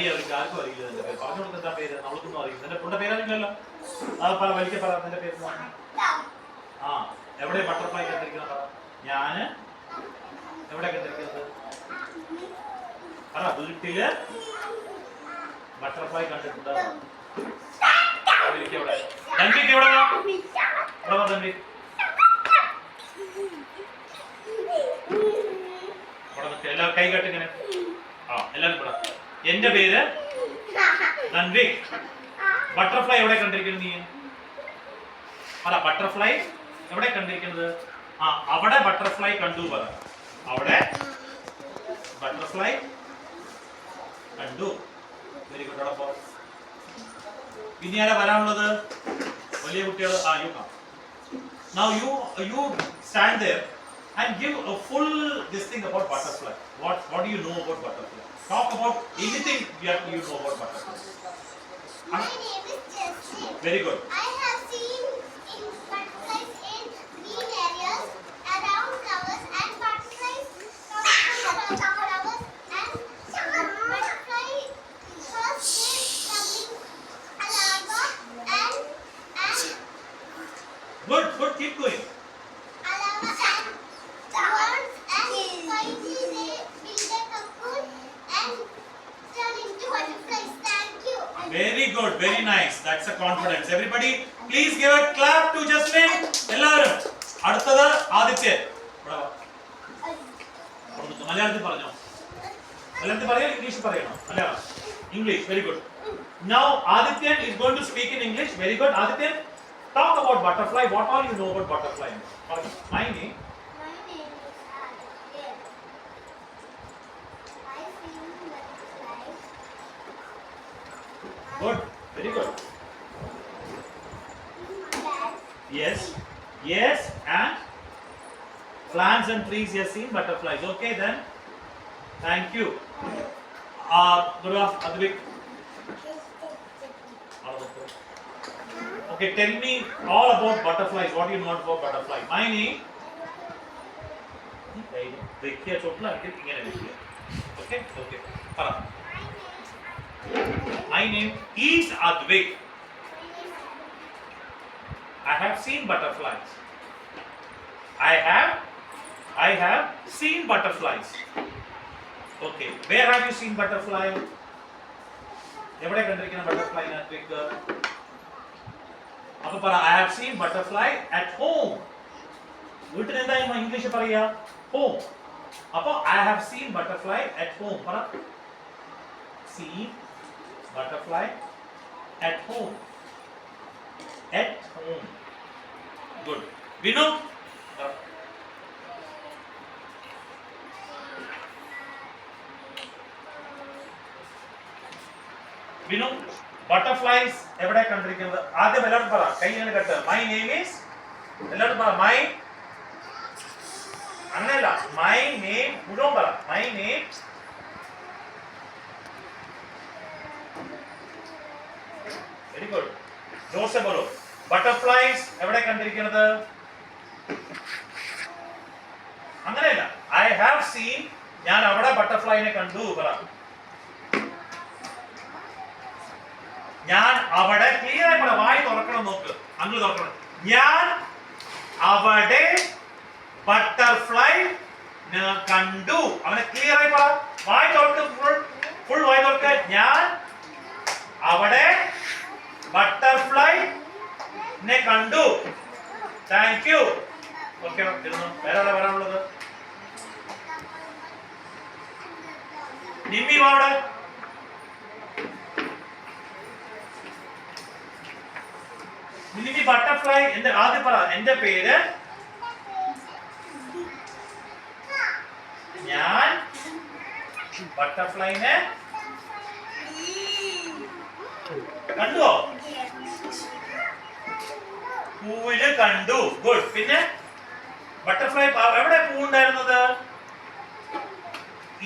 അറിയാം, അവർക്ക് ആർക്കും അറിയില്ല എന്റെ പേര്. പറഞ്ഞു കൊടുത്ത എന്താ പേര്? നമ്മൾക്കൊന്നും അറിയില്ല. എന്റെ പുള്ള പേരറിയില്ലല്ലോ. അത് പല വലിയ പറ എന്റെ പേര്. ആ, എവിടെ ബട്ടർഫ്ലൈ കണ്ടിരിക്കണം പറ. ഞാന് എവിടെ കണ്ടിരിക്കുന്നത് പറ. വീട്ടില് ബട്ടർഫ്ലൈ കണ്ടിട്ടുണ്ട്. എവിടെ രൺവീക്? എവിടെ രൺവീക്? എല്ലാവരും കൈ കെട്ടിങ്ങനെ. ആ, എല്ലാവരും ഇവിടെ. എന്റെ പേര് രൺവീക്. ബട്ടർഫ്ലൈ എവിടെ കണ്ടിരിക്കുന്നത് നീ പറ. ബട്ടർഫ്ലൈ എവിടെ കണ്ടിരിക്കുന്നത്? ആ, അവിടെ ബട്ടർഫ്ലൈ കണ്ടു പറ. അവിടെ ബട്ടർഫ്ലൈ കണ്ടു. Very good. അവിടെ പോ. ഇനി ആരാ വരാനുള്ളത്? വലിയ കുട്ടികൾ. ആ, you come. Now you stand there and give a full this thing about butterfly. What do you know about butterfly? Talk about anything you know about butterfly. My name is Jessie. Very good. I have seen butterflies in green areas around flowers, and butterflies come around flowers, and butterfly first is coming a larva and Good. Keep going. a larva and worms, and finally they build a cocoon and turn into butterflies. Thank you. Very good. Very nice. That's a confidence. Everybody, please give a clap to Jasmine. എല്ലാവരും. അടുത്തത് ആദിത്യൻ. മലയാളത്തിൽ പറഞ്ഞോ. മലയാളത്തിൽ പറയോ English പറയണോ? Malayalam. English. Very good. Now Adityan is going to speak in English. Very good. Adityan, talk about butterfly. What all you know about butterfly? My name. My name is Adityan. I see butterflies. Good. Very good. Plants. Yes. And plants and trees. You have seen butterflies. Okay then. Thank you. Durga, Advik. Okay, tell me all about butterflies. What do you know about butterfly? My name. देखिए चोटला इങ്ങനെ देखिए. Okay. പറ. My name is Advik. I have seen butterflies. I have seen butterflies. Okay. Where have you seen butterfly? എവിടെ കണ്ടിരിക്കുന്ന butterfly Advik? അപ്പോൾ പറ. I have seen butterfly at home. വീട്ടിൽ എന്താ English പറയാ? Home. അപ്പോൾ I have seen butterfly at home. പറ. See butterfly at home. At home. Good. Vinu? Vinu, butterflies എവിടെ കണ്ടിരിക്കുന്നത്? ആദ്യം എല്ലാവരും പറ. കൈ ഇങ്ങനെ കെട്ട്. My name is. എല്ലാവരും പറ. My. അങ്ങനെയല്ല. My name. മുഴുവൻ പറ. My name. Very good. Jose പറ. Butterflies എവിടെ കണ്ടിരിക്കുന്നത്? അങ്ങനെയല്ല. I have seen. ഞാൻ അവിടെ ബട്ടർഫ്ലൈനെ കണ്ടു പറ. ഞാൻ അവിടെ ക്ലിയർ ആയി പറ. വായി തുറക്കണം. നോക്ക്. അങ്ങ് തുറക്കണം. ഞാൻ അവിടെ ബട്ടർഫ്ലൈ കണ്ടു. അവനെ ക്ലിയർ ആയി പറ. വായി തുറക്ക്. ഫുൾ വായി തുറക്ക. ഞാൻ അവിടെ ബട്ടർഫ്ലൈ കണ്ടു. Thank you. ഓക്കെ. വേറെ ആരാ വരാനുള്ളത്? നിമ്മി അവിടെ. നിമ്മി ബട്ടർഫ്ലൈ എന്റെ ആദ്യം പറ. എന്റെ പേര് ഞാൻ ബട്ടർഫ്ലൈനെ കണ്ടുവോ? പൂവില് കണ്ടു. ഗുഡ്. പിന്നെ ബട്ടർഫ്ലൈ എവിടെ പൂ ഉണ്ടായിരുന്നത്?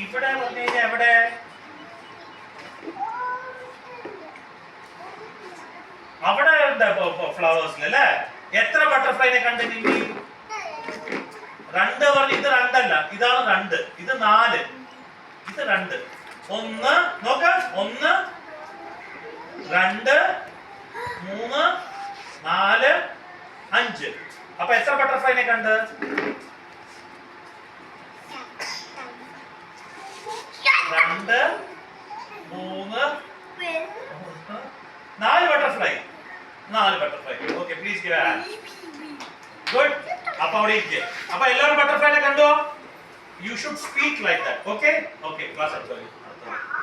ഇവിടെ പറഞ്ഞു കഴിഞ്ഞാൽ എവിടെ? അവിടെ ഫ്ലവേഴ്സിൽ അല്ലേ? എത്ര ബട്ടർഫ്ലൈനെ കണ്ടു നിമ്മി? 2 പറഞ്ഞു. ഇത് 2 അല്ല. ഇതാണ് 2. ഇത് 4. ഇത് 2. 1 നോക്ക. 1 2 3 4 5. അപ്പൊ എത്ര ബട്ടർഫ്ലൈനെ കണ്ട്? 2 3 4 butterfly. 4 butterfly. Okay, please give A hand. Good. അപ്പൊ അവിടെ ഇരിക്കുക. അപ്പൊ എല്ലാവരും ബട്ടർഫ്ലൈനെ കണ്ടോ? You should speak like that. Okay? Okay, class up.